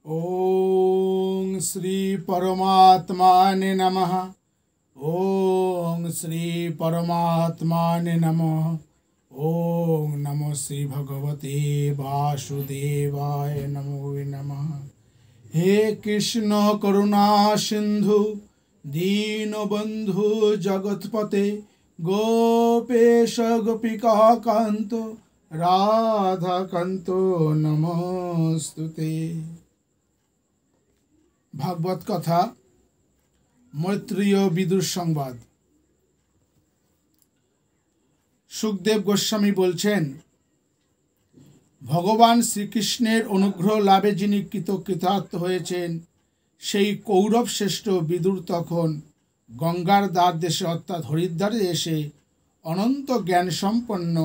ओम श्री परमात्माने नमः। ओम श्री परमात्माने नमः। ओम नमो श्री भगवते वासुदेवाय नमो नमः। हे कृष्ण करुणा सिंधु दीनबंधु जगतपते गोपेश गोपिका कांत राधा कांतो नमोस्तुते। भागवत कथा मैत्रेय विदुर संवाद। सुखदेव गोस्वामी बोलছেন, भगवान श्रीकृष्णের অনুগ্রহ লাভে যিনি কৃতকৃতার্থ হয়েছেন সেই কৌরব শ্রেষ্ঠ বিদুর তখন গঙ্গার দ্বার দেশে অর্থাৎ হরিদ্বারে এসে অনন্ত জ্ঞান সম্পন্ন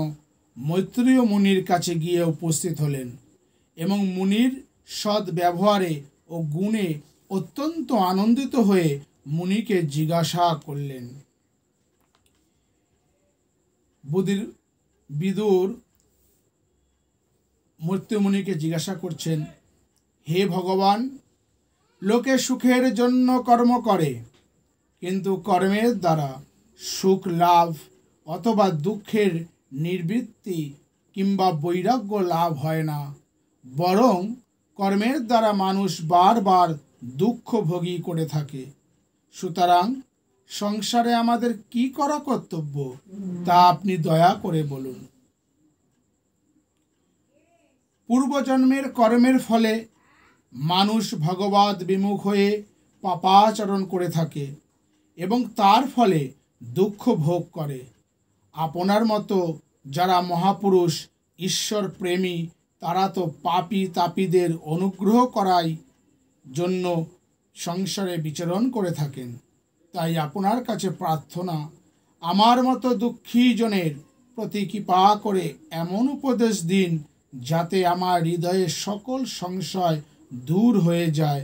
মৈত্রেয় মুনির কাছে গিয়ে উপস্থিত হলেন এবং মুনির সৎ ব্যবহারে ও গুণে অত্যন্ত আনন্দিত হয়ে মুনিকে জিজ্ঞাসা করলেন। বিদুর মৈত্রেয় মুনিকে জিজ্ঞাসা করছেন, হে ভগবান, লোকে সুখের জন্য কর্ম করে, কিন্তু কর্মের দ্বারা সুখ লাভ অথবা দুঃখের নিবৃত্তি কিংবা বৈরাগ্য লাভ হয় না, বরং কর্মের দ্বারা মানুষ বারবার দুঃখ ভোগী করে থাকে। সুতরাং সংসারে আমাদের কি করা কর্তব্য তা আপনি দয়া করে বলুন। পূর্বজন্মের কর্মের ফলে মানুষ ভগবৎ বিমুখ হয়ে পাপাচরণ করে থাকে এবং তার ফলে দুঃখ ভোগ করে। আপনার মতো যারা মহাপুরুষ ঈশ্বর প্রেমী তারা তো পাপী তাপীদের অনুগ্রহ করার জন্য সংসারে বিচরণ করে থাকেন। তাই আপনার কাছে প্রার্থনা, আমার মতো দুঃখী জনের প্রতি কৃপা করে এমন উপদেশ দিন যাতে আমার হৃদয়ের সকল সংশয় দূর হয়ে যায়,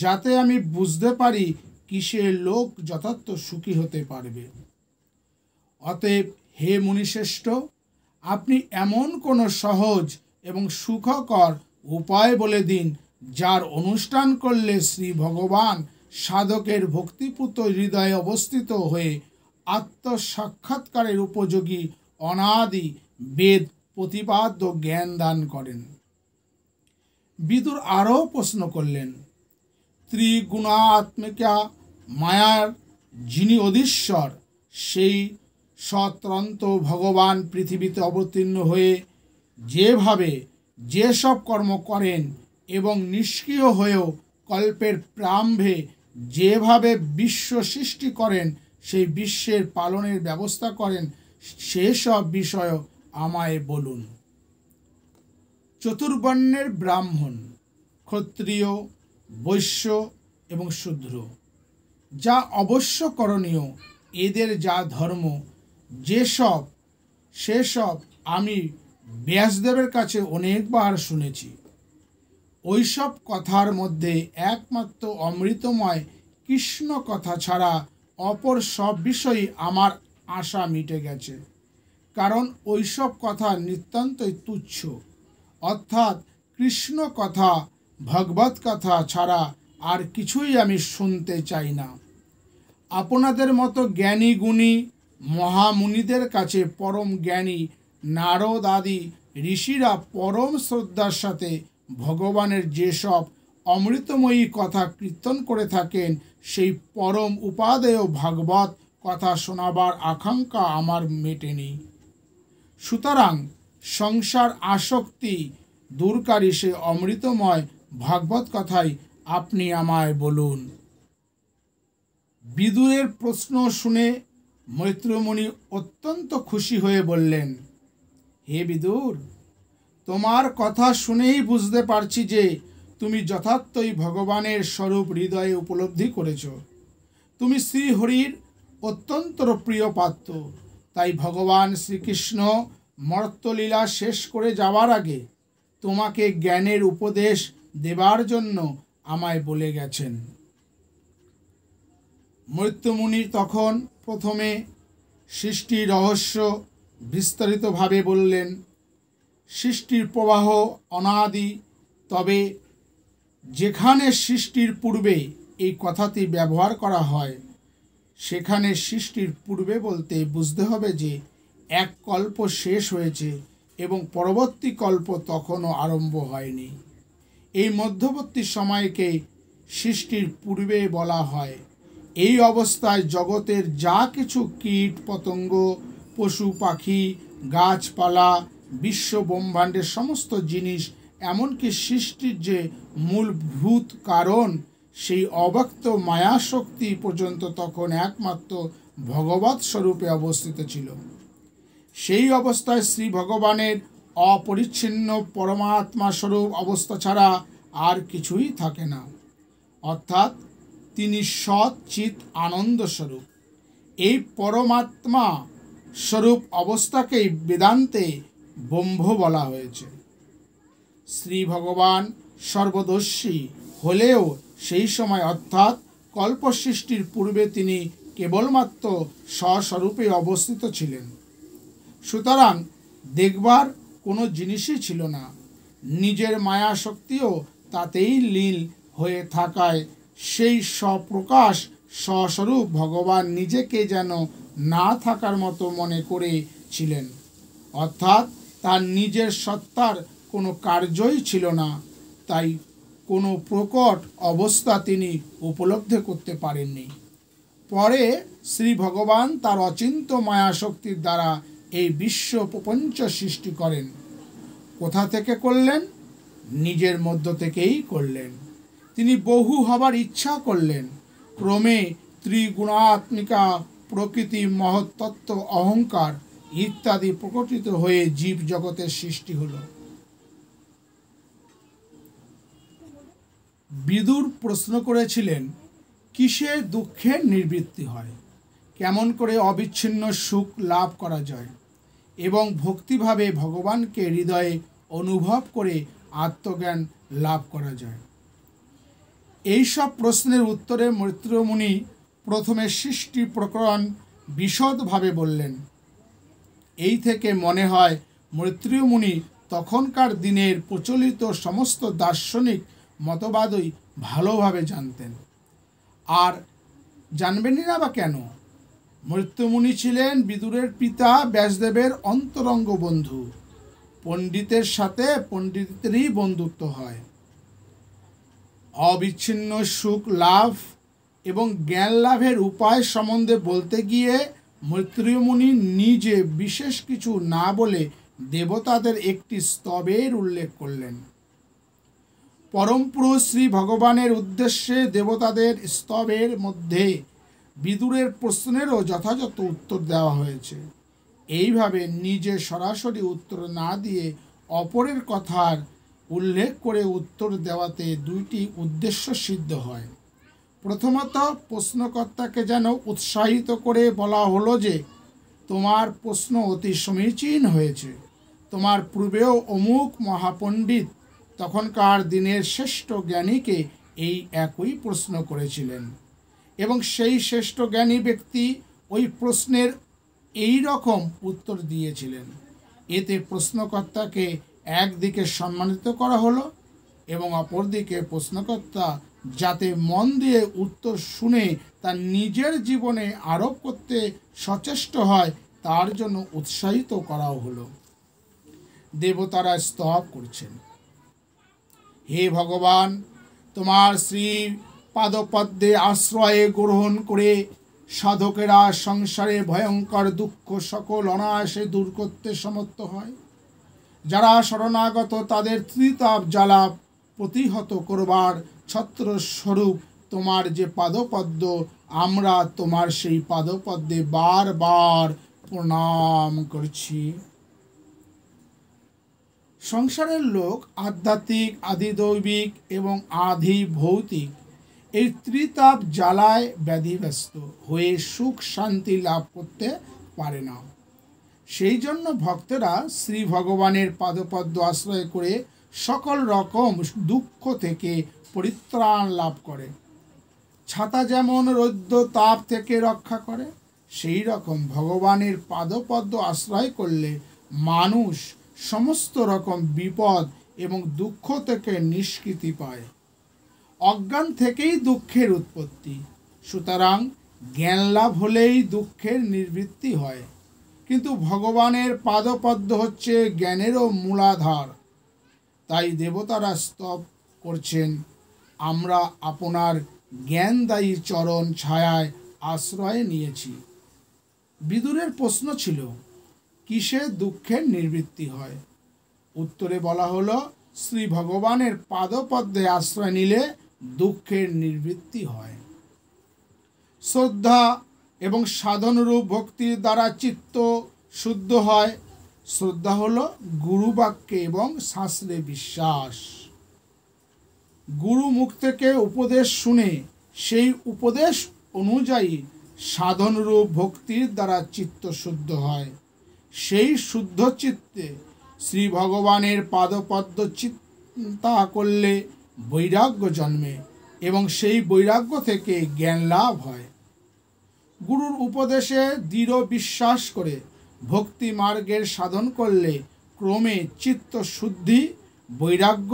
যাতে আমি বুঝতে পারি কিসের লোক যথার্থ সুখী হতে পারবে। অতএব হে মুনিশ্রেষ্ঠ, আপনি এমন কোনো সহজ এবং সুখকর উপায় বলে দিন যার অনুষ্ঠান করলে শ্রী ভগবান সাধকের ভক্তিপূত হৃদয়ে অবস্থিত হয়ে আত্মসাক্ষাৎকারের উপযোগী অনাদি বেদ প্রতিপাদ্য জ্ঞান দান করেন। বিদুর আরও প্রশ্ন করলেন, ত্রিগুণাত্মিকা মায়ার যিনি অধীশ্বর সেই স্বতন্ত্র ভগবান পৃথিবীতে অবতীর্ণ হয়ে যেভাবে যেসব কর্ম করেন এবং নিষ্ক্রিয় হয়েও কল্পের প্রারম্ভে যেভাবে বিশ্ব সৃষ্টি করেন, সেই বিশ্বের পালনের ব্যবস্থা করেন, সেসব বিষয় আমায় বলুন। চতুর্বর্ণের ব্রাহ্মণ, ক্ষত্রিয়, বৈশ্য এবং শূদ্র যা অবশ্য করণীয়, এদের যা ধর্ম সেসব আমি ব্যাসদেবের কাছে অনেকবার শুনেছি। ওইসব কথার মধ্যে একমাত্র অমৃতময় কৃষ্ণ কথা ছাড়া অপর সব বিষয়ই আমার আশা মিটে গেছে, কারণ ওইসব কথা নিতান্তই তুচ্ছ। অর্থাৎ কৃষ্ণ কথা, ভগবত কথা ছাড়া আর কিছুই আমি শুনতে চাই না। আপনাদের মতো জ্ঞানী গুণী মহামুনিদের কাছে পরম জ্ঞানী নারদ আদি ঋষিরা পরম শ্রদ্ধার সাথে ভগবানের যেসব অমৃতময়ী কথা কীর্তন করে থাকেন, সেই পরম উপাদেয় ভাগবত কথা শোনাবার আকাঙ্ক্ষা আমার মেটেনি। সুতরাং সংসার আসক্তি দূরকারী সে অমৃতময় ভাগবত কথাই আপনি আমায় বলুন। বিদুরের প্রশ্ন শুনে মৈত্রেয় মুনি অত্যন্ত খুশি হয়ে বললেন, হে বিদুর, তোমার কথা শুনেই বুঝতে পারছি যে তুমি যথার্থই ভগবানের স্বরূপ হৃদয়ে উপলব্ধি করেছ। তুমি শ্রীহরির অত্যন্ত প্রিয় পাত্র। তাই ভগবান শ্রীকৃষ্ণ মর্ত্যলীলা শেষ করে যাওয়ার আগে তোমাকে জ্ঞানের উপদেশ দেবার জন্য আমায় বলে গেছেন। মৈত্রেয় মুনি তখন প্রথমে সৃষ্টির রহস্য বিস্তারিতভাবে বললেন। সৃষ্টির প্রবাহ অনাদি, তবে যেখানে সৃষ্টির পূর্বে এই কথাটি ব্যবহার করা হয়, সেখানে সৃষ্টির পূর্বে বলতে বুঝতে হবে যে এক কল্প শেষ হয়েছে এবং পরবর্তী কল্প তখনও আরম্ভ হয়নি। এই মধ্যবর্তী সময়কে সৃষ্টির পূর্বে বলা হয়। এই অবস্থায় জগতের যা কিছু কীট পতঙ্গ, পশু পাখি, গাছপালা, বিশ্ব ব্রহ্মাণ্ডের সমস্ত জিনিস, এমনকি সৃষ্টির যে মূলভূত কারণ সেই অব্যক্ত মায়াশক্তি পর্যন্ত তখন একমাত্র ভগবৎ স্বরূপে অবস্থিত ছিল। সেই অবস্থায় শ্রী ভগবানের অপরিচ্ছিন্ন পরমাত্মা স্বরূপ অবস্থা ছাড়া আর কিছুই থাকে না, অর্থাৎ তিনি সৎ চিৎ আনন্দ স্বরূপ। এই পরমাত্মা স্বরূপ অবস্থাকেই বেদান্তে ব্রহ্ম বলা হয়েছে। শ্রী ভগবান সর্বদর্শী হলেও সেই সময় অর্থাৎ কল্প সৃষ্টির পূর্বে তিনি কেবলমাত্র স্বস্বরূপে অবস্থিত ছিলেন। সুতরাং দেখবার কোনো জিনিসই ছিল না। নিজের মায়া শক্তিও তাতেই লীন হয়ে থাকায় সেই স্বপ্রকাশ স্বস্বরূপ ভগবান নিজেকে যেন না থাকার মতো মনে করেছিলেন, অর্থাৎ তার নিজের সত্তার কোনো কার্যই ছিল না। তাই কোনো প্রকট অবস্থা তিনি উপলব্ধি করতে পারেননি। পরে শ্রী ভগবান তার অচিন্ত মায়াশক্তির দ্বারা এই বিশ্ব প্রপঞ্চ সৃষ্টি করেন। কোথা থেকে করলেন? নিজের মধ্য থেকেই করলেন। তিনি বহু হবার ইচ্ছা করলেন। ক্রমে ত্রিগুণাত্মিকা প্রকৃতি, মহত্তত্ত্ব, অহংকার ইত্যাদি প্রকটিত হয়ে জীব জগতের সৃষ্টি হল। বিদুর প্রশ্ন করেছিলেন, কিসে দুঃখের নিবৃত্তি হয়, কেমন করে অবিচ্ছিন্ন সুখ লাভ করা যায় এবং ভক্তিভাবে ভগবানকে হৃদয়ে অনুভব করে আত্মজ্ঞান লাভ করা যায়। এই সব প্রশ্নের উত্তরে মৈত্রেয় মুনি প্রথমে সৃষ্টি প্রকরণ বিশদভাবে বললেন। এই থেকে মনে হয় মৈত্রেয় মুনি তখনকার দিনের প্রচলিত সমস্ত দার্শনিক মতবাদই ভালোভাবে জানতেন। আর জানবেনই না বা কেন? মৈত্রেয় মুনি ছিলেন বিদুরের পিতা ব্যাসদেবের অন্তরঙ্গ বন্ধু। পণ্ডিতের সাথে পণ্ডিতেরই বন্ধুত্ব হয়। অবিচ্ছিন্ন সুখ লাভ এবং জ্ঞান লাভের উপায় সম্বন্ধে বলতে গিয়ে মৈত্রেয় মুনি নিজে বিশেষ কিছু না বলে দেবতাদের একটি স্তবের উল্লেখ করলেন। পরম পুরুষ শ্রী ভগবানের উদ্দেশ্যে দেবতাদের স্তবের মধ্যে বিদুরের প্রশ্নেরও যথাযথ উত্তর দেওয়া হয়েছে। এইভাবে নিজে সরাসরি উত্তর না দিয়ে অপরের কথার উল্লেখ করে উত্তর দেওয়াতে দুইটি উদ্দেশ্য সিদ্ধ হয়। প্রথমত, প্রশ্নকর্তাকে যেন উৎসাহিত করে বলা হলো যে তোমার প্রশ্ন অতি সমীচীন হয়েছে। তোমার পূর্বেও অমুক মহাপণ্ডিত তখনকার দিনের শ্রেষ্ঠ জ্ঞানীকে এই একই প্রশ্ন করেছিলেন এবং সেই শ্রেষ্ঠ জ্ঞানী ব্যক্তি ওই প্রশ্নের এই রকম উত্তর দিয়েছিলেন। এতে প্রশ্নকর্তাকে একদিকে সম্মানিত করা হলো এবং অপরদিকে প্রশ্নকর্তা যাতে মন দিয়ে উত্তর শুনে তার নিজের জীবনে আরোপ করতে সচেষ্ট হয় তার জন্য উৎসাহিত করাও হলো। দেবতারা স্তব করছেন, হে ভগবান, তোমার শ্রী পাদপদ্মে আশ্রয়ে গ্রহণ করে সাধকেরা সংসারে ভয়ঙ্কর দুঃখ সকল অনায়াসে দূর করতে সমর্থ হয়। যারা শরণাগত তাদের ত্রিতাপ জ্বালা প্রতিহত করবার ছত্রস্বরূপ তোমার যে পাদপদ্ম, আমরা তোমার সেই পাদপদ্মে বারবার প্রণাম করছি। সংসারের লোক আধ্যাত্মিক, আদিদৈবিক এবং আধি ভৌতিক এই ত্রিতাপ জ্বালায় ব্যাধিগ্রস্ত হয়ে সুখ শান্তি লাভ করতে পারে না। সেই জন্য ভক্তরা শ্রী ভগবানের পাদপদ্ম আশ্রয় করে সকল রকম দুঃখ থেকে পরিত্রাণ লাভ করে। ছাতা যেমন রৌদ্র তাপ থেকে রক্ষা করে, সেই রকম ভগবানের পাদপদ্ম আশ্রয় করলে মানুষ সমস্ত রকম বিপদ এবং দুঃখ থেকে নিষ্কৃতি পায়। অজ্ঞান থেকেই দুঃখের উৎপত্তি। সুতরাং জ্ঞান লাভ হলেই দুঃখের নিবৃত্তি হয়। কিন্তু ভগবানের পাদপদ্ম হচ্ছে জ্ঞানেরও মূলাধার। তাই দেবতারা স্তব করছেন, আমরা আপনার জ্ঞানদায়ী চরণ ছায়ায় আশ্রয় নিয়েছি। বিদুরের প্রশ্ন ছিল, কিসে দুঃখের নিবৃত্তি হয়? উত্তরে বলা হলো, শ্রী ভগবানের পাদপদ্মে আশ্রয় নিলে দুঃখের নিবৃত্তি হয়। শ্রদ্ধা এবং সাধনরূপ ভক্তির দ্বারা চিত্ত শুদ্ধ হয়। শ্রদ্ধা হলো গুরু বাক্যে এবং শাস্ত্রে বিশ্বাস। গুরু মুখ থেকে উপদেশ শুনে সেই উপদেশ অনুযায়ী সাধনরূপ ভক্তির দ্বারা চিত্ত শুদ্ধ হয়। সেই শুদ্ধ চিত্তে শ্রী ভগবানের পাদপদ্ম চিন্তা করলে বৈরাগ্য জন্মে এবং সেই বৈরাগ্য থেকে জ্ঞান লাভ হয়। গুরুর উপদেশে দৃঢ় বিশ্বাস করে ভক্তি মার্গের সাধন করলে ক্রমে চিত্ত শুদ্ধি, বৈরাগ্য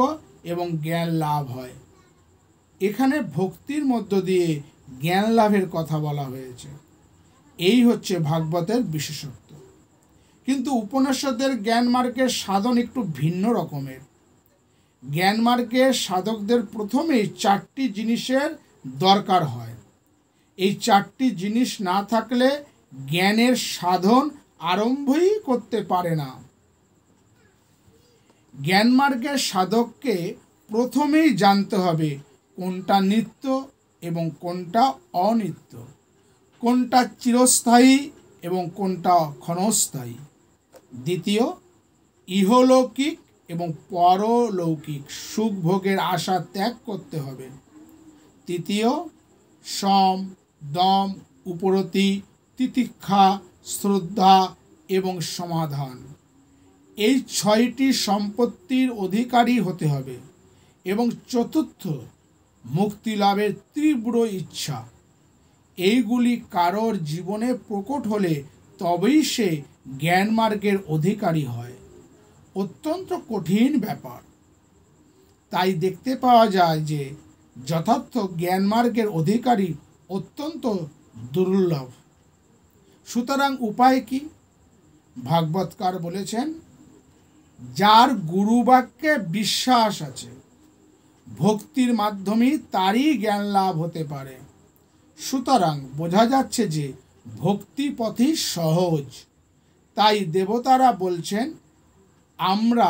এবং জ্ঞান লাভ হয়। এখানে ভক্তির মধ্য দিয়ে জ্ঞান লাভের কথা বলা হয়েছে। এই হচ্ছে ভাগবতের বিশেষত্ব। কিন্তু উপনিষদের জ্ঞান মার্গের সাধন একটু ভিন্ন রকমের। জ্ঞান মার্গের সাধকদের প্রথমেই 4টি জিনিসের দরকার হয়। এই 4টি জিনিস না থাকলে জ্ঞানের সাধন আরম্ভই করতে পারে না। জ্ঞান মার্গের সাধককে প্রথমেই জানতে হবে কোনটা নিত্য এবং কোনটা অনিত্য, কোনটা চিরস্থায়ী এবং কোনটা ক্ষণস্থায়ী। দ্বিতীয়, ইহলৌকিক এবং পরলৌকিক সুখ ভোগের আশা ত্যাগ করতে হবে। তৃতীয়, সম, দম, উপরতি, তিতিক্ষা, শ্রদ্ধা এবং সমাধান। এই 6টি সম্পত্তির অধিকারী হতে হবে। এবং চতুর্থ, মুক্তি লাভের তীব্র ইচ্ছা। এইগুলি কারোর জীবনে প্রকট হলে তবেই সে জ্ঞান মার্গের অধিকারী হয়। অত্যন্ত কঠিন ব্যাপার। তাই দেখতে পাওয়া যায় যে যথার্থ জ্ঞান মার্গের অধিকারী অত্যন্ত দুর্লভ। সুতরাং উপায় কি? ভাগবতকার বলেছেন, যার গুরু বাক্যে বিশ্বাস আছে, ভক্তির মাধ্যমে তারই জ্ঞান লাভ হতে পারে। সুতরাং বোঝা যাচ্ছে যে ভক্তি পথই সহজ। তাই দেবতারা বলছেন, আমরা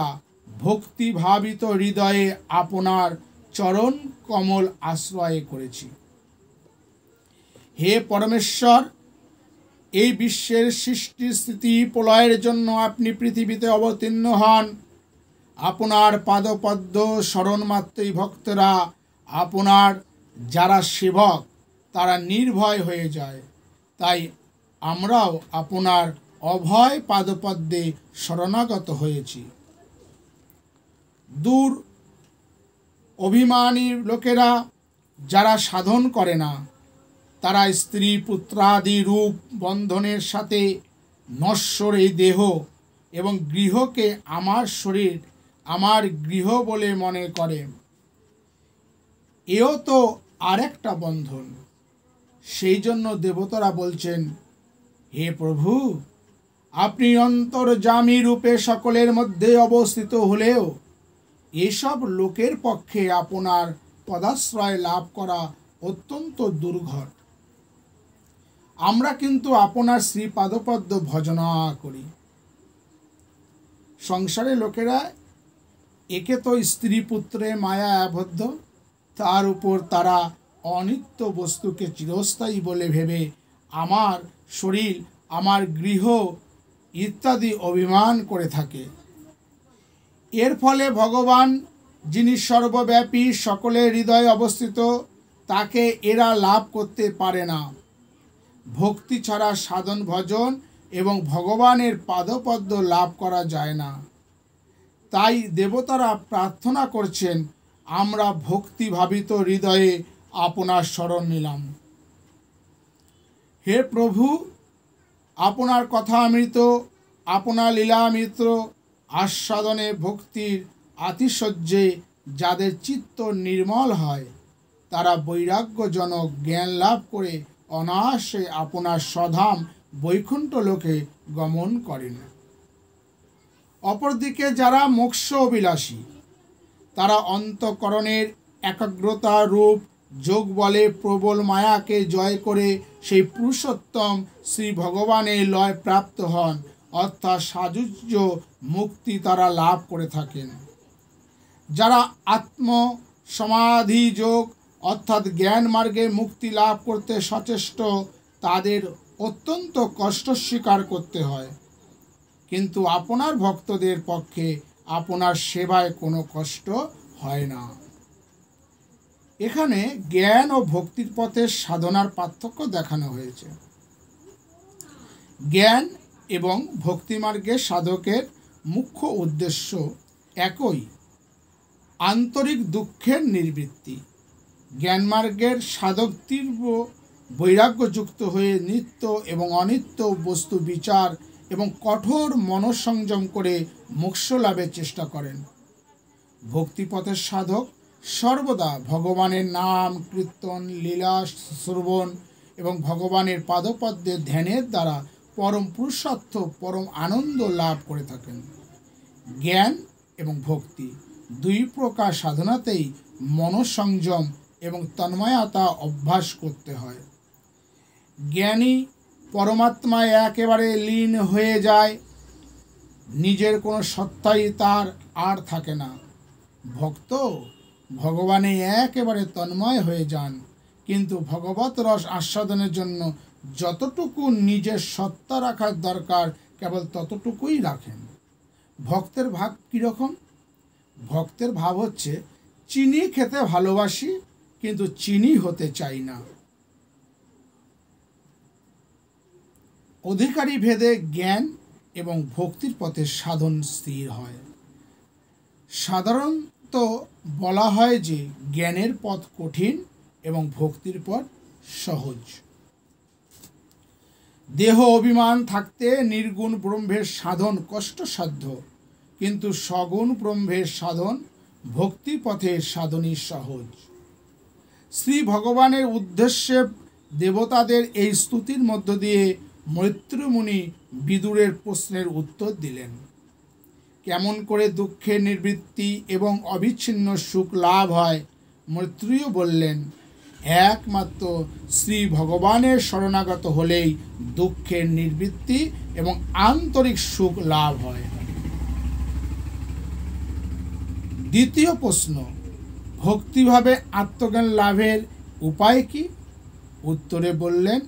ভক্তি ভাবিত হৃদয়ে আপনার চরণ কমল আশ্রয় করেছি। হে পরমেশ্বর, এই বিশ্বের সৃষ্টি স্থিতি প্রলয়ের জন্য আপনি পৃথিবীতে অবতীর্ণ হন। আপনার পাদপদ্ম স্মরণ মাত্রই ভক্তরা, আপনার যারা সেবক তারা নির্ভয় হয়ে যায়। তাই আমরাও আপনার অভয় পাদপদ্মে শরণাগত হয়েছি। দূর অভিমানী লোকেরা যারা সাধন করে না, তারা স্ত্রী পুত্রাদি রূপ বন্ধনের সাথে নশ্বর এই দেহ এবং গৃহকে আমার শরীর, আমার গৃহ বলে মনে করে। এও তো আরেকটা বন্ধন। সেই জন্য দেবতারা বলছেন, হে প্রভু, আপনি অন্তর্যামী রূপে সকলের মধ্যে অবস্থিত হলেও এসব লোকের পক্ষে আপনার পদাশ্রয় লাভ করা অত্যন্ত দুর্ঘট। আমরা কিন্তু আপনার শ্রী পাদপদ্ম ভজনা করি। সংসারে লোকেরা একে তো স্ত্রী পুত্রে মায়া আবদ্ধ, তার উপর তারা অনিত্য বস্তুকে চিরস্থায়ী বলে ভেবে আমার শরীর, আমার গৃহ ইত্যাদি অভিমান করে থাকে। এর ফলে ভগবান, যিনি সর্বব্যাপী, সকলের হৃদয়ে অবস্থিত, তাকে এরা লাভ করতে পারে না। ভক্তি ছাড়া সাধন ভজন এবং ভগবানের পাদপদ্ম লাভ করা যায় না। তাই দেবতারা প্রার্থনা করছেন, আমরা ভক্তি ভাবিত হৃদয়ে আপনার শরণ নিলাম। হে প্রভু, আপনার কথামৃত, আপনার লীলামৃত আস্বাদনে ভক্তির আতিশয্যে যাদের চিত্ত নির্মল হয়, তারা বৈরাগ্যজনক জ্ঞান লাভ করে অনায়াসে আপনার স্বধাম বৈকুণ্ঠ লোকে গমন করেন। অপরদিকে যারা মোক্ষ অভিলাষী, তারা অন্তঃকরণের একাগ্রতা রূপ যোগ বলে প্রবল মায়াকে জয় করে সেই পুরুষোত্তম শ্রী ভগবানের লয় প্রাপ্ত হন, অর্থাৎ সাযুজ্য মুক্তি তারা লাভ করে থাকেন। যারা আত্ম সমাধি যোগ অর্থাৎ জ্ঞান মার্গে মুক্তি লাভ করতে সচেষ্ট, তাদের অত্যন্ত কষ্ট স্বীকার করতে হয়, কিন্তু আপনার ভক্তদের পক্ষে আপনার সেবায় কোনো কষ্ট হয় না। এখানে জ্ঞান ও ভক্তির পথের সাধনার পার্থক্য দেখানো হয়েছে। জ্ঞান এবং ভক্তিমার্গের সাধকের মুখ্য উদ্দেশ্য একই, আন্তরিক দুঃখের নিবৃত্তি। জ্ঞানমার্গের সাধক তীব্র বৈরাগ্যযুক্ত হয়ে নিত্য এবং অনিত্য বস্তু বিচার এবং কঠোর মনঃসংযম করে মোক্ষ লাভের চেষ্টা করেন। ভক্তিপথের সাধক সর্বদা ভগবানের নাম কীর্তন লীলা শ্রবণ এবং ভগবানের পাদপদ্মের ধ্যানের দ্বারা পরম পুরুষার্থ পরম আনন্দ লাভ করে থাকেন। জ্ঞান এবং ভক্তি দুই প্রকার সাধনাতেই মনঃসংযম এবং তন্ময়তা অভ্যাস করতে হয়। জ্ঞানী পরমাত্মায় একেবারে লীন হয়ে যায়, নিজের কোনো সত্তাই তার আর থাকে না। ভক্ত ভগবানে একেবারে তন্ময় হয়ে যান, কিন্তু ভগবত রস আস্বাদনের জন্য যতটুকু নিজের সত্তা রাখার দরকার কেবল ততটুকুই রাখেন। ভক্তের ভাব কীরকম? ভক্তের ভাব হচ্ছে, চিনি খেতে ভালোবাসি কিন্তু চিনি হতে চাই না। অধিকারী ভেদে জ্ঞান এবং ভক্তির পথে সাধন স্থির হয়। সাধারণত বলা হয় যে জ্ঞানের পথ কঠিন এবং ভক্তির পথ সহজ। দেহ অভিমান থাকতে নির্গুণ ব্রহ্মের সাধন কষ্টসাধ্য, কিন্তু সগুণ ব্রহ্মের সাধন ভক্তি পথের সাধনই সহজ। শ্রী ভগবানের উদ্দেশ্যে দেবতাদের এই স্তুতির মধ্য দিয়ে মৈত্রমুনি বিদুরের প্রশ্নের উত্তর দিলেন। কেমন করে দুঃখের নিবৃত্তি এবং অবিচ্ছিন্ন সুখ লাভ হয়? মৈত্রেয় বললেন, একমাত্র শ্রী ভগবানের শরণাগত হলেই দুঃখের নিবৃত্তি এবং আন্তরিক সুখ লাভ হয়। দ্বিতীয় প্রশ্ন, ভক্তিভাবে আত্মজ্ঞান লাভের উপায় কি? উত্তরে বললেন,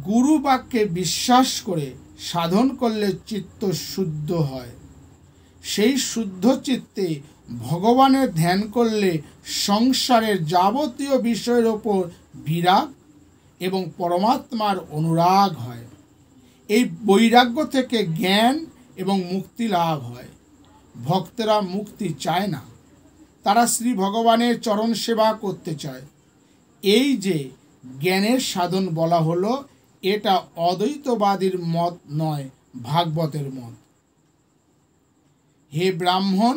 গুরু বাক্যে বিশ্বাস করে সাধন করলে চিত্ত শুদ্ধ হয়। সেই শুদ্ধ চিত্তে ভগবানের ধ্যান করলে সংসারের যাবতীয় বিষয়ের ওপর বিরাগ এবং পরমাত্মার অনুরাগ হয়। এই বৈরাগ্য থেকে জ্ঞান এবং মুক্তি লাভ হয়। ভক্তেরা মুক্তি চায় না, তারা শ্রী ভগবানের চরণ সেবা করতে চায়। এই যে জ্ঞানের সাধন বলা হলো, এটা অদ্বৈতবাদীর মত নয়, ভাগবতের মত। হে ব্রাহ্মণ,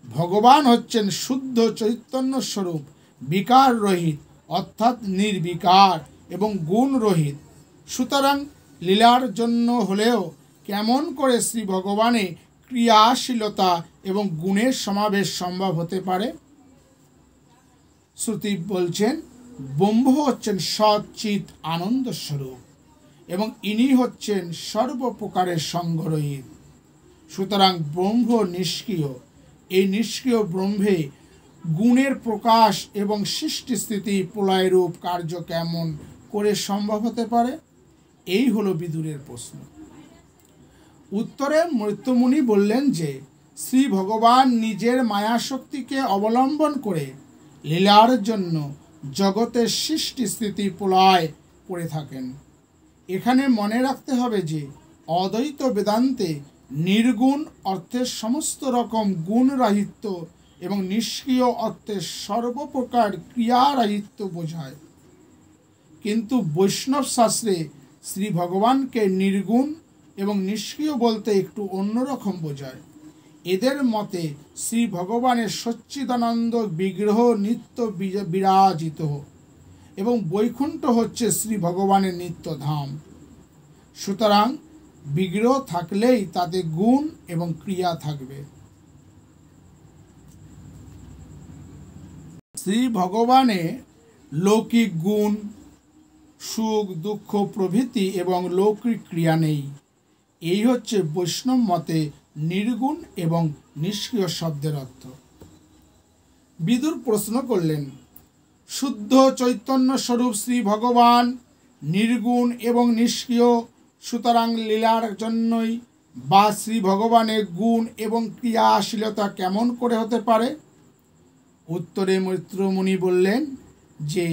ভগবান হচ্ছেন শুদ্ধ চৈতন্য স্বরূপ, বিকার রহিত অর্থাৎ নির্বিকার এবং গুণ রহিত। সুতরাং লীলার জন্য হলেও কেমন করে শ্রী ভগবানে ক্রিয়াশীলতা এবং গুণের সমাবেশ সম্ভব হতে পারে? শ্রুতি বলছেন, ব্রহ্ম হচ্ছেন সচ্চিৎ আনন্দ স্বরূপ এবং ইনি হচ্ছেন সর্বপ্রকারের সঙ্গরহিত। সুতরাং ব্রহ্ম নিষ্ক্রিয়। এই নিষ্ক্রিয় ব্রহ্মে গুণের প্রকাশ এবং সৃষ্টি স্থিতি প্রলয়রূপ কার্য কেমন করে সম্ভব হতে পারে? এই হলো বিদুরের প্রশ্ন। উত্তরে মৈত্রমুনি বললেন যে শ্রী ভগবান নিজের মায়াশক্তিকে অবলম্বন করে লীলার জন্য জগতের সৃষ্টি স্থিতি প্রলয় করে থাকেন। এখানে মনে রাখতে হবে যে অদ্বৈত বেদান্তে নির্গুণ অর্থের সমস্ত রকম গুণরাহিত্য এবং নিষ্ক্রিয় অর্থের সর্বপ্রকার ক্রিয়ারাহিত্য বোঝায়, কিন্তু বৈষ্ণব শাস্ত্রে শ্রী ভগবানকে নির্গুণ এবং নিষ্ক্রিয় বলতে একটু অন্যরকম বোঝায়। এদের মতে শ্রী ভগবানের সচ্চিদানন্দ বিগ্রহ নিত্য বিরাজিত এবং বৈকুণ্ঠ হচ্ছে শ্রী ভগবানের নিত্যধাম। সুতরাং বিগ্রহ থাকলেই তাতে গুণ এবং ক্রিয়া থাকবে। শ্রী ভগবানের লৌকিক গুণ, সুখ দুঃখ প্রভৃতি এবং লৌকিক ক্রিয়া নেই। এই হচ্ছে বৈষ্ণব মতে নির্গুণ এবং নিষ্ক্রিয় শব্দের অর্থ। বিদুর প্রশ্ন করলেন, শুদ্ধ চৈতন্য স্বরূপ শ্রী ভগবান নির্গুণ এবং নিষ্ক্রিয়, সুতরাং লীলার জন্যই বা শ্রী ভগবানের গুণ এবং ক্রিয়াশীলতা কেমন করে হতে পারে? উত্তরে মৈত্রমুনি বললেন যে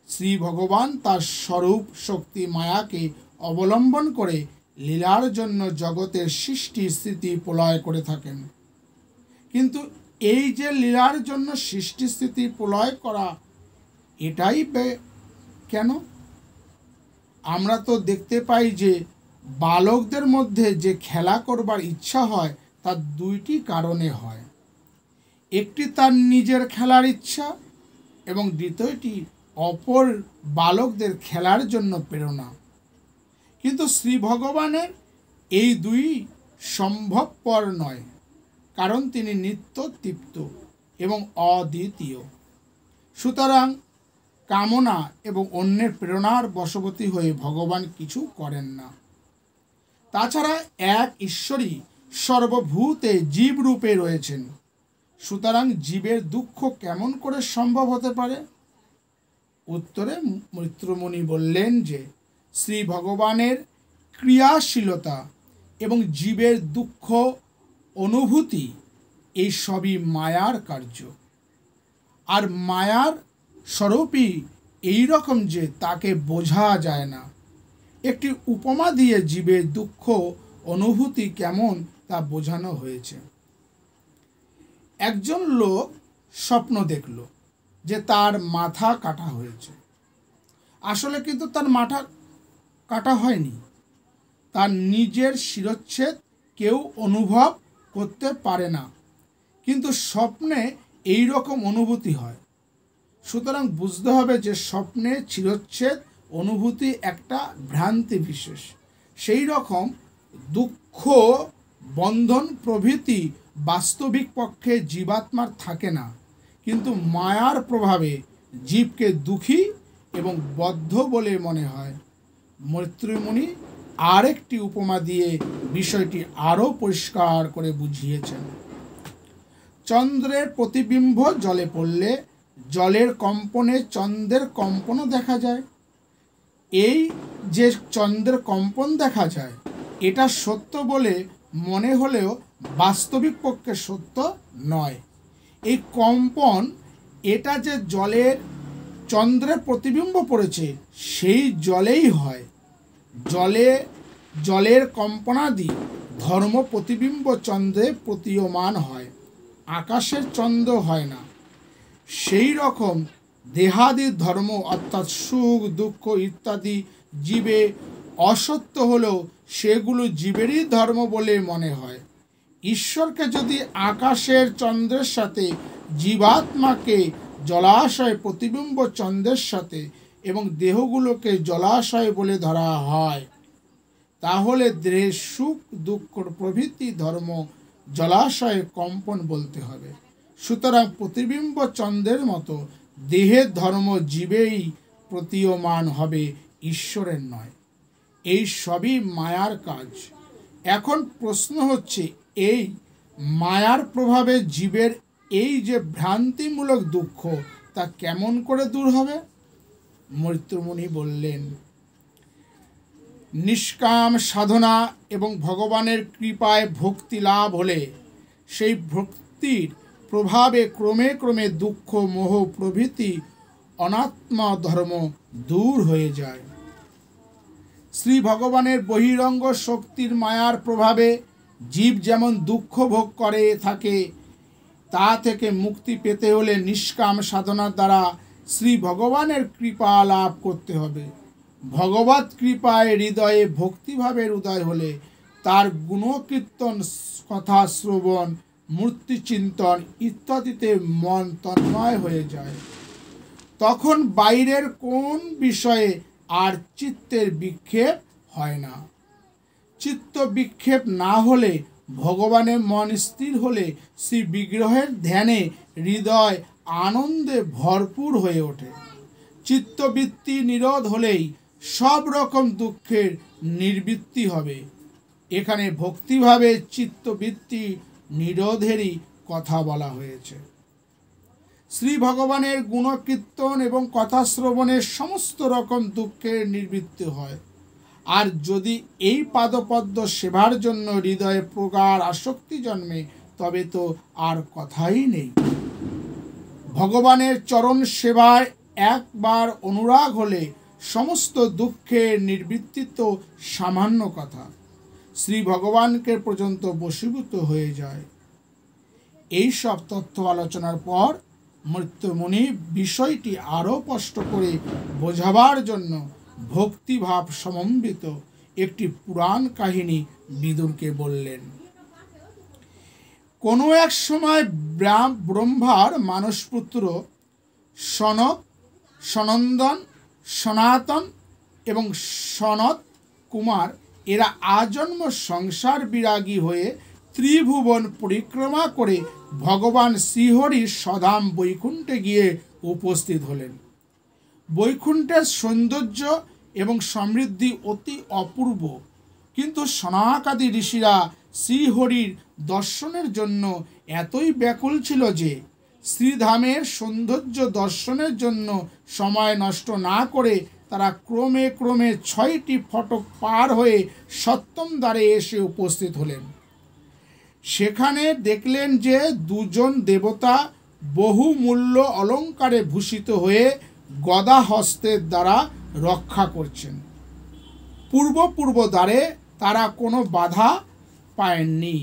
শ্রী ভগবান তার স্বরূপ শক্তি মায়াকে অবলম্বন করে লীলার জন্য জগতের সৃষ্টি স্থিতি প্রলয় করে থাকেন। কিন্তু এই যে লীলার জন্য সৃষ্টি স্থিতি প্রলয় করা, এটাই কেন? আমরা তো দেখতে পাই যে বালকদের মধ্যে যে খেলা করবার ইচ্ছা হয় তার দুইটি কারণে হয়। একটি তার নিজের খেলার ইচ্ছা এবং দ্বিতীয়টি অপর বালকদের খেলার জন্য প্রেরণা। কিন্তু শ্রী ভগবানের এই দুই সম্ভবপর নয়, কারণ তিনি নিত্য তৃপ্ত এবং অদ্বিতীয়। সুতরাং কামনা এবং অন্যের প্রেরণার বশবর্তী হয়ে ভগবান কিছু করেন না। তাছাড়া এক ঈশ্বরই সর্বভূতে জীব রূপে রয়েছেন। সুতরাং জীবের দুঃখ কেমন করে সম্ভব হতে পারে? উত্তরে মৈত্রমুনি বললেন যে শ্রী ভগবানের ক্রিয়াশীলতা এবং জীবের দুঃখ অনুভূতি এই সবই মায়ার কার্য। আর মায়ার স্বরূপই এই রকম যে তাকে বোঝা যায় না। একটি উপমা দিয়ে জীবের দুঃখ অনুভূতি কেমন তা বোঝানো হয়েছে। একজন লোক স্বপ্ন দেখল যে তার মাথা কাটা হয়েছে। আসলে কিন্তু তার মাথা কাটা হয়নি। তার নিজের শিরচ্ছেদ কেউ অনুভব করতে পারে না, কিন্তু স্বপ্নে এই রকম অনুভূতি হয়। সুতরাং বুঝতে হবে যে স্বপ্নে শিরচ্ছেদ অনুভূতি একটা ভ্রান্তি বিশেষ। সেই রকম দুঃখ, বন্ধন প্রভৃতি বাস্তবিক পক্ষে জীবাত্মার থাকে না, কিন্তু মায়ার প্রভাবে জীবকে দুঃখী এবং বদ্ধ বলে মনে হয়। মৈত্রমুনি আরেকটি উপমা দিয়ে বিষয়টি আরও পরিষ্কার করে বুঝিয়েছেন। চন্দ্রের প্রতিবিম্ব জলে পড়লে জলের কম্পনে চন্দ্রের কম্পনও দেখা যায়। এই যে চন্দ্রের কম্পন দেখা যায়, এটা সত্য বলে মনে হলেও বাস্তবিক পক্ষে সত্য নয়। এই কম্পন, এটা যে জলের চন্দ্রের প্রতিবিম্ব পড়েছে সেই জলেই হয়। জলের কম্পনাদি ধর্ম প্রতিবিম্ব চন্দ্রে প্রতীয়মান হয়, আকাশের চন্দ্র হয় না। সেই রকম দেহাদির ধর্ম অর্থাৎ সুখ দুঃখ ইত্যাদি জীবে অসত্য হলেও সেগুলো জীবেরই ধর্ম বলে মনে হয়। ঈশ্বরকে যদি আকাশের চন্দ্রের সাথে, জীবাত্মাকে জলাশয় প্রতিবিম্ব চন্দ্রের সাথে এবং দেহগুলোকে জলাশয় বলে ধরা হয়, তাহলে দেহের সুখ দুঃখ প্রভৃতি ধর্ম জলাশয়ের কম্পন বলতে হবে। সুতরাং প্রতিবিম্ব চন্দ্রের মতো দেহের ধর্ম জীবেই প্রতীয়মান হবে, ঈশ্বরের নয়। এই সবই মায়ার কাজ। এখন প্রশ্ন হচ্ছে, এই মায়ার প্রভাবে জীবের এই যে ভ্রান্তিমূলক দুঃখ তা কেমন করে দূর হবে? মৈত্রমুনি বললেন, নিষ্কাম সাধনা এবং ভগবানের কৃপায় ভক্তি লাভ হলে সেই ভক্তির প্রভাবে ক্রমে ক্রমে দুঃখ মোহ প্রভৃতি অনাত্মা ধর্ম দূর হয়ে যায়। শ্রী ভগবানের বহিরঙ্গ শক্তির মায়ার প্রভাবে জীব যেমন দুঃখ ভোগ করে থাকে, তা থেকে মুক্তি পেতে হলে নিষ্কাম সাধনার দ্বারা শ্রী ভগবানের কৃপা লাভ করতে হবে। ভগবৎ কৃপায় হৃদয়ে ভক্তিভাবের উদয় হলে তার গুণকীর্তন কথা শ্রবণ মূর্তি চিন্তন ইত্যাদিতে মন তন্ময় হয়ে যায়। তখন বাইরের কোন বিষয়ে আর চিত্তের বিক্ষেপ হয় না। চিত্ত বিক্ষেপ না হলে, ভগবানের মন স্থির হলে শ্রী বিগ্রহের ধ্যানে হৃদয় আনন্দে ভরপুর হয়ে ওঠে। চিত্তবৃত্তি নিরোধ হলেই সব রকম দুঃখের নিবৃত্তি হবে। এখানে ভক্তিভাবে চিত্তবৃত্তি নিরোধেরই কথা বলা হয়েছে। শ্রী ভগবানের গুণকীর্তন এবং কথা শ্রবণের সমস্ত রকম দুঃখের নিবৃত্তি হয়। আর যদি এই পাদপদ্ম সেবার জন্য হৃদয়ে প্রগাঢ় আসক্তি জন্মে, তবে তো আর কথাই নেই। ভগবানের চরণ সেবায় একবার অনুরাগ হলে সমস্ত দুঃখের নিবৃত্তি তো সামান্য কথা, শ্রী ভগবানকে পর্যন্ত বশীভূত হয়ে যায়। এই সব তথ্য আলোচনার পর মৃত্যুমুনি বিষয়টি আরও স্পষ্ট করে বোঝাবার জন্য ভক্তিভাব সমন্বিত একটি পুরাণ কাহিনী বিদুরকে বললেন। কোনো এক সময় ব্রহ্মার মানসপুত্র সনক, সনন্দন, সনাতন এবং সনত কুমার এরা আজন্ম সংসার বিরাগী হয়ে ত্রিভুবন পরিক্রমা করে ভগবান শ্রীহরির স্বধাম বৈকুণ্ঠে গিয়ে উপস্থিত হলেন। বৈকুণ্ঠের সৌন্দর্য এবং সমৃদ্ধি অতি অপূর্ব, কিন্তু সনাকাদি ঋষিরা শ্রীহরির দর্শনের জন্য এতই ব্যাকুল ছিল যে শ্রীধামের সৌন্দর্য দর্শনের জন্য সময় নষ্ট না করে তারা ক্রমে ক্রমে 6টি ফটক পার হয়ে সপ্তম দ্বারে এসে উপস্থিত হলেন। সেখানে দেখলেন যে দুজন দেবতা বহুমূল্য অলঙ্কারে ভূষিত হয়ে গদা হস্তের দ্বারা রক্ষা করছেন। পূর্ব দ্বারে তারা কোনো বাধা পায়নি,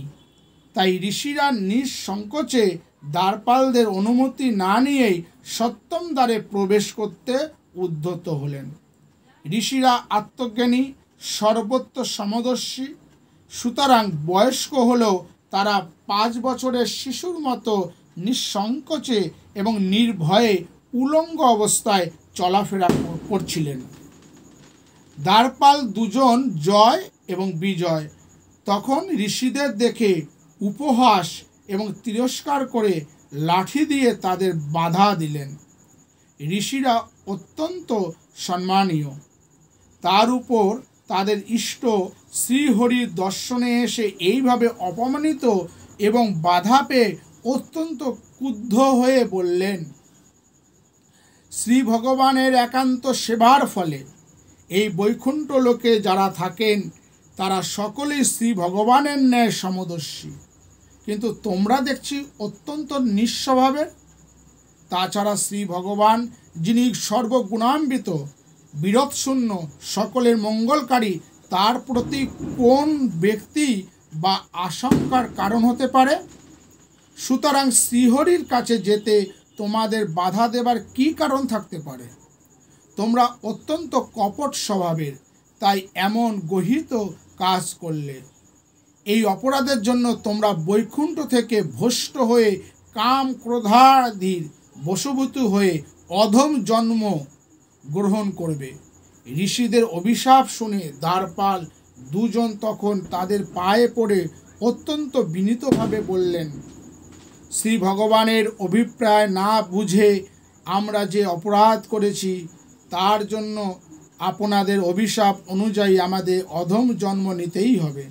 তাই ঋষিরা নিঃসংকোচে দ্বারপালদের অনুমতি না নিয়েই সপ্তম দ্বারে প্রবেশ করতে উদ্যত হলেন। ঋষিরা আত্মজ্ঞানী, সর্বত্র সমদর্শী, সুতরাং বয়স্ক হলেও তারা 5 বছরের শিশুর মতো নিঃসংকোচে এবং নির্ভয়ে উলঙ্গ অবস্থায় চলাফেরা করছিলেন। দ্বারপাল দুজন জয় এবং বিজয় তখন ঋষিদের দেখে উপহাস এবং তিরস্কার করে লাঠি দিয়ে তাদের বাধা দিলেন। ঋষিরা অত্যন্ত সম্মানীয়, তার উপর তাদের ইষ্ট শ্রীহরির দর্শনে এসে এইভাবে অপমানিত এবং বাধা পেয়ে অত্যন্ত ক্রুদ্ধ হয়ে বললেন, শ্রী ভগবানের একান্ত সেবার ফলে এই বৈকুণ্ঠ লোকে যারা থাকেন তারা সকলেই শ্রী ভগবানের ন্যায় সমদর্শী, কিন্তু তোমরা দেখছি অত্যন্ত নিঃস্বভাবের। তাছাড়া শ্রী ভগবান, যিনি সর্বগুণান্বিত, বিরোধশূন্য, সকলের মঙ্গলকারী, তার প্রতি কোন ব্যক্তি বা আশঙ্কার কারণ হতে পারে? সুতরাং শ্রীহরির কাছে যেতে তোমাদের বাধা দেবার কি কারণ থাকতে পারে? তোমরা অত্যন্ত কপট স্বভাবের, তাই এমন গহিত কাজ করলে। এই অপরাধের জন্য তোমরা বৈকুণ্ঠ থেকে ভ্রষ্ট হয়ে কাম ক্রোধাদির বশীভূত হয়ে অধম জন্ম গ্রহণ করবে। ঋষিদের অভিশাপ শুনে দ্বারপাল দুজন তখন তাদের পায়ে পড়ে অত্যন্ত বিনীতভাবে বললেন, শ্রী ভগবানের অভিপ্রায় না বুঝে আমরা যে অপরাধ করেছি তার জন্য আপনাদের অভিশাপ অনুযায়ী আমাদের অধম জন্ম নিতেই হবে,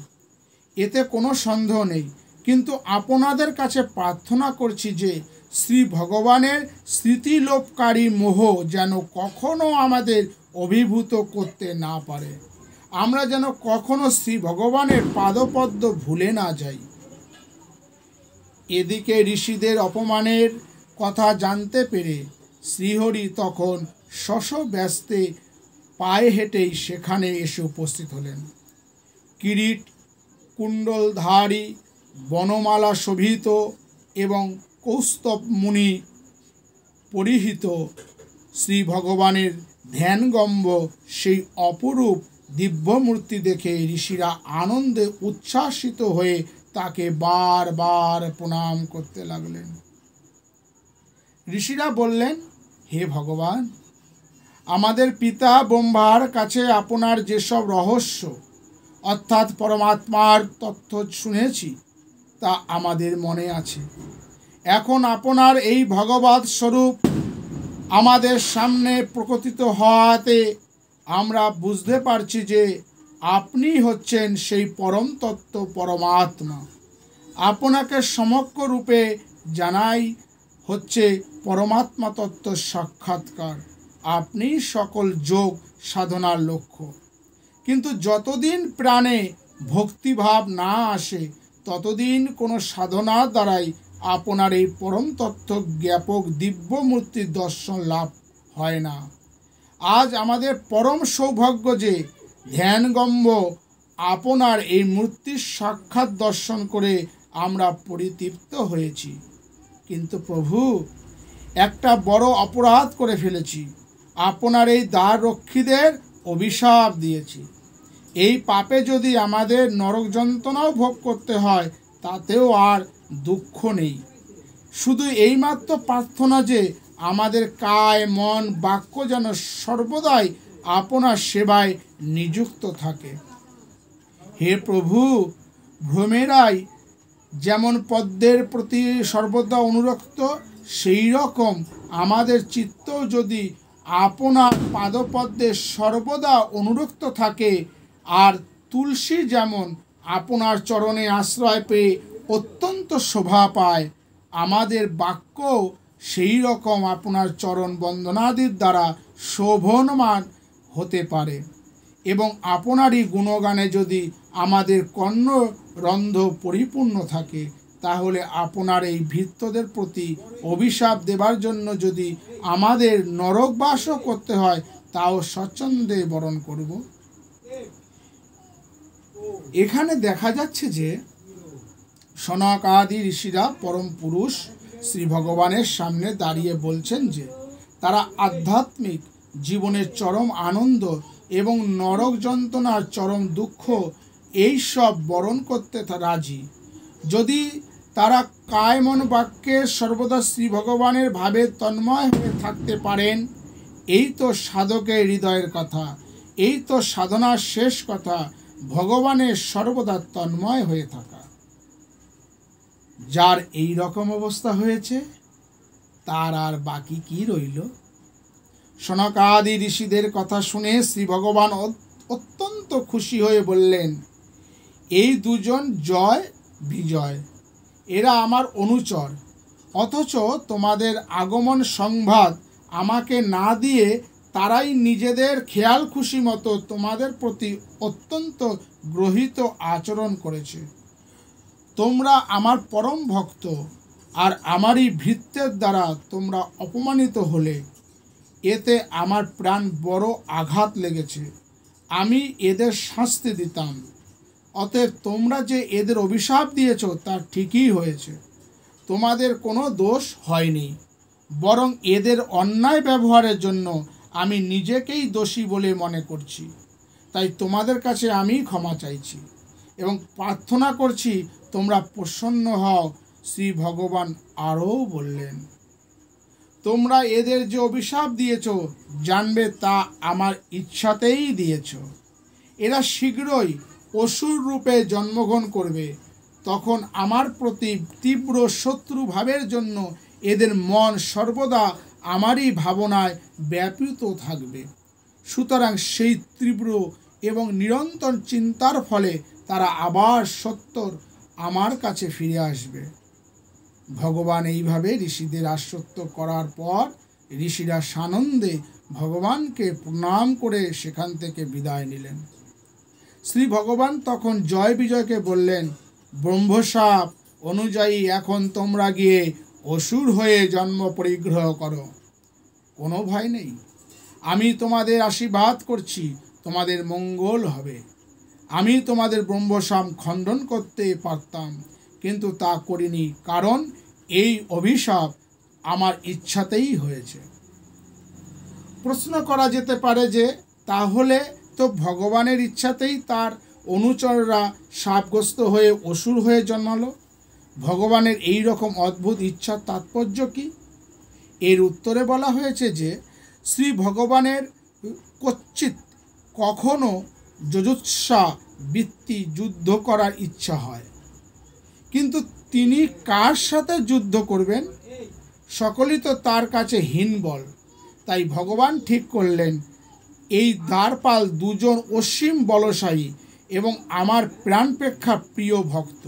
এতে কোনো সন্দেহ নেই। কিন্তু আপনাদের কাছে প্রার্থনা করছি যে শ্রী ভগবানের স্মৃতিলোপকারী মোহ যেন কখনো আমাদের অভিভূত করতে না পারে, আমরা যেন কখনো শ্রী ভগবানের পাদপদ্ম ভুলে না যাই। এদিকে ঋষিদের অপমানের কথা জানতে পেরে শ্রীহরি তখন শশব্যস্তে পায়ে হেঁটেই সেখানে এসে উপস্থিত হলেন। কিরীট কুণ্ডলধারী, বনমালা শোভিত এবং কৌস্তব মুনি পরিহিত শ্রী ভগবানের ধ্যানগম্য সেই অপরূপ দিব্যমূর্তি দেখে ঋষিরা আনন্দে উচ্ছ্বাসিত হয়ে তাকে বারবার প্রণাম করতে লাগলেন। ঋষিরা বললেন, হে ভগবান, আমাদের পিতা ব্রহ্মার কাছে আপনার যেসব রহস্য অর্থাৎ পরমাত্মার তথ্য শুনেছি তা আমাদের মনে আছে। এখন আপনার এই ভগবৎ স্বরূপ আমাদের সামনে প্রকটিত হওয়াতে আমরা বুঝতে পারছি যে আপনি হচ্ছেন সেই পরম তত্ত্ব পরমাত্মা। আপনাকে সমগ্র রূপে জানাই হচ্ছে পরমাত্মা তত্ত্ব সাক্ষাৎকার। আপনি সকল যোগ সাধনার লক্ষ্য। কিন্তু যতদিন প্রাণে ভক্তিভাব না আসে ততদিন কোনো সাধনার দ্বারাই আপনার এই পরম তত্ত্ব জ্ঞাপক দিব্য মূর্তির দর্শন লাভ হয় না। আজ আমাদের পরম সৌভাগ্য যে ধ্যানগম্য আপনার এই মূর্তির সাক্ষাৎ দর্শন করে আমরা পরিতৃপ্ত হয়েছি। কিন্তু প্রভু, একটা বড় অপরাধ করে ফেলেছি। আপনার এই দ্বার রক্ষীদের অভিশাপ দিয়েছি। এই পাপে যদি আমাদের নরক যন্ত্রণাও ভোগ করতে হয় তাতেও আর দুঃখ নেই। শুধু এইমাত্র প্রার্থনা যে আমাদের কায় মন বাক্য যেন সর্বদাই আপনার সেবায় নিযুক্ত থাকে। হে প্রভু, ভ্রমেরাই যেমন পদ্মের প্রতি সর্বদা অনুরক্ত, সেই রকম আমাদের চিত্ত যদি আপনার পাদপদ্মে সর্বদা অনুরক্ত থাকে, আর তুলসী যেমন আপনার চরণে আশ্রয় পেয়ে অত্যন্ত শোভা পায়, আমাদের বাক্য সেই রকম আপনার চরণ বন্দনাদির দ্বারা শোভনমান হতে পারে এবং আপনারই গুণগানে যদি আমাদের কর্ণরন্ধ্র পরিপূর্ণ থাকে, তাহলে আপনার এই ভৃত্যদের প্রতি অভিশাপ দেবার জন্য যদি আমাদের নরকবাসও করতে হয় তাও স্বচ্ছন্দে বরণ করব। এখানে দেখা যাচ্ছে যে সনক আদি ঋষিরা পরম পুরুষ শ্রী ভগবানের সামনে দাঁড়িয়ে বলছেন যে তারা আধ্যাত্মিক জীবনের চরম আনন্দ এবং নরক যন্ত্রণার চরম দুঃখ এই সব বরণ করতে রাজি। যদি তারা কায় মন বাক্যে সর্বদা শ্রী ভগবানের ভাবে তন্ময় হয়ে থাকতে পারেন, এই তো সাধকের হৃদয়ের কথা, এই তো সাধনার শেষ কথা, ভগবানের সর্বদা তন্ময় হয়ে থাকা। যার এই রকম অবস্থা হয়েছে তার আর বাকি কি রইল? সনকাদি ঋষিদের কথা শুনে শ্রী ভগবান অত্যন্ত খুশি হয়ে বললেন, এই দুজন জয় বিজয়, এরা আমার অনুচর, অথচ তোমাদের আগমন সংবাদ আমাকে না দিয়ে তারাই নিজেদের খেয়াল খুশি মতো তোমাদের প্রতি অত্যন্ত গ্রহিত আচরণ করেছে। তোমরা আমার পরম ভক্ত, আর আমারই ভৃত্যের দ্বারা তোমরা অপমানিত হলে এতে আমার প্রাণ বড় আঘাত লেগেছে। আমি এদের শাস্তি দিতাম। অতএব তোমরা যে এদের অভিশাপ দিয়েছ তা ঠিকই হয়েছে, তোমাদের কোনো দোষ হয়নি, বরং এদের অন্যায় ব্যবহারের জন্য আমি নিজেকেই দোষী বলে মনে করছি। তাই তোমাদের কাছে আমি ক্ষমা চাইছি এবং প্রার্থনা করছি তোমরা প্রসন্ন হও। শ্রী ভগবান আরও বললেন, তোমরা এদের যে অভিশাপ দিয়েছ জানবে তা আমার ইচ্ছাতেই দিয়েছ। এরা শীঘ্রই অসুর রূপে জন্মগ্রহণ করবে। তখন আমার প্রতি তীব্র শত্রু ভাবের জন্য এদের মন সর্বদা আমারই ভাবনায় ব্যাপৃত থাকবে। সুতরাং সেই তীব্র এবং নিরন্তর চিন্তার ফলে তারা আবার সত্বর আমার কাছে ফিরে আসবে। ভগবান এইভাবে ঋষিদের আশ্বস্ত করার পর ঋষিরা সানন্দে ভগবানকে প্রণাম করে সেখান থেকে বিদায় নিলেন। শ্রী ভগবান তখন জয় বিজয়কে বললেন, ব্রহ্মশাপ অনুযায়ী এখন তোমরা গিয়ে অসুর হয়ে জন্ম পরিগ্রহ করো। কোনো ভয় নেই, আমি তোমাদের আশীর্বাদ করছি, তোমাদের মঙ্গল হবে। আমি তোমাদের ব্রহ্মশাপ খণ্ডন করতে পারতাম, কিন্তু তা করিনি, কারণ এই অভিশাপ আমার ইচ্ছাতেই হয়েছে। প্রশ্ন করা যেতে পারে যে তাহলে তো ভগবানের ইচ্ছাতেই তার অনুচররা শাপগ্রস্ত হয়ে অসুর হয়ে জন্মালো? ভগবানের এই রকম অদ্ভুত ইচ্ছার তাৎপর্য কি? এর উত্তরে বলা হয়েছে যে শ্রী ভগবানের কচ্ছিৎ কখনো যজুৎসা বৃত্তি যুদ্ধ করার ইচ্ছা হয়, কিন্তু তিনি কার সাথে যুদ্ধ করবেন? সকলেই তো তার কাছে হীনবল। তাই ভগবান ঠিক করলেন এই দ্বারপাল দুজন অসীম বলশালী এবং আমার প্রাণপেক্ষা প্রিয় ভক্ত,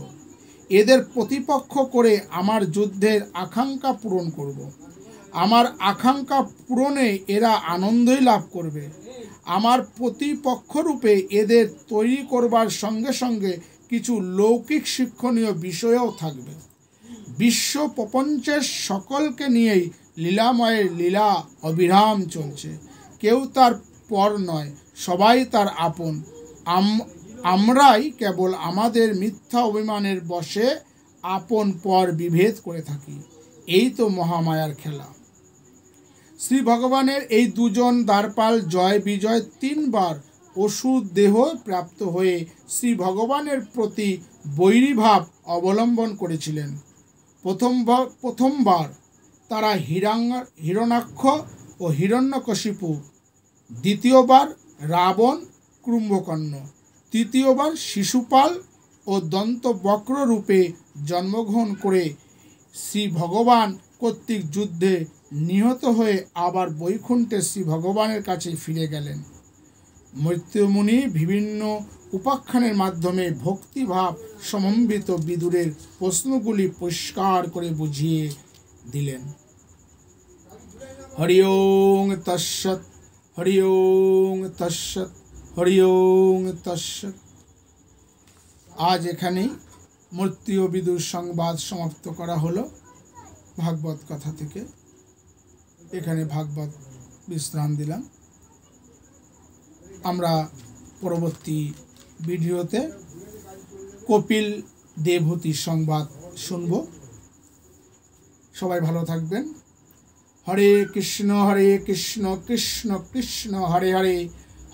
এদের প্রতিপক্ষ করে আমার যুদ্ধের আকাঙ্ক্ষা পূরণ করব। আমার আকাঙ্ক্ষা পূরণে এরা আনন্দই লাভ করবে। আমার প্রতিপক্ষরূপে এদের তৈরি করবার সঙ্গে সঙ্গে কিছু লৌকিক শিক্ষণীয় বিষয়ও থাকবে। বিশ্ব প্রপঞ্চের সকলকে নিয়েই লীলাময়ের লীলা অবিরাম চলছে। কেউ তার পর নয়, সবাই তার আপন। আমরাই কেবল আমাদের মিথ্যা অভিমানের বশে আপন পর বিভেদ করে থাকি। এই তো মহামায়ার খেলা। শ্রী ভগবানের এই দুজন দ্বারপাল জয় বিজয় 3 বার অসুর দেহ প্রাপ্ত হয়ে শ্রী ভগবানের প্রতি বৈরীভাব অবলম্বন করেছিলেন। প্রথমবার তারা হিরণ্যাক্ষ ও হিরণ্যকশিপু, দ্বিতীয়বার রাবণ কুম্ভকর্ণ, তৃতীয়বার শিশুপাল ও দন্তবক্র রূপে জন্মগ্রহণ করে শ্রী ভগবান কর্তৃক যুদ্ধে নিহত হয়ে আবার বৈকুণ্ঠে শ্রী ভগবানের কাছে ফিরে গেলেন। মৈত্রেয়মুনি বিভিন্ন উপাখ্যানের মাধ্যমে ভক্তিভাব সমন্বিত বিদুরের প্রশ্নগুলি পরিষ্কার করে বুঝিয়ে দিলেন। হরি ওং তৎসৎ, হরি ওং তৎসৎ, হরি ওং তৎসৎ। আজ এখানেই মৈত্রেয় বিদুর সংবাদ সমাপ্ত করা হলো ভাগবত কথা থেকে। এখানে ভাগবত বিশ্রাম দিলাম। আমরা পরবর্তী ভিডিওতে কপিল দেবহূতির সংবাদ শুনব। সবাই ভালো থাকবেন। হরে কৃষ্ণ কৃষ্ণ কৃষ্ণ হরে হরে,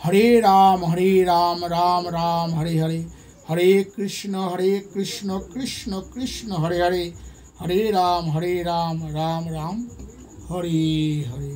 হরে রাম রাম রাম হরে হরে, হরে কৃষ্ণ কৃষ্ণ কৃষ্ণ হরে হরে, হরে রাম রাম রাম হরে হরে।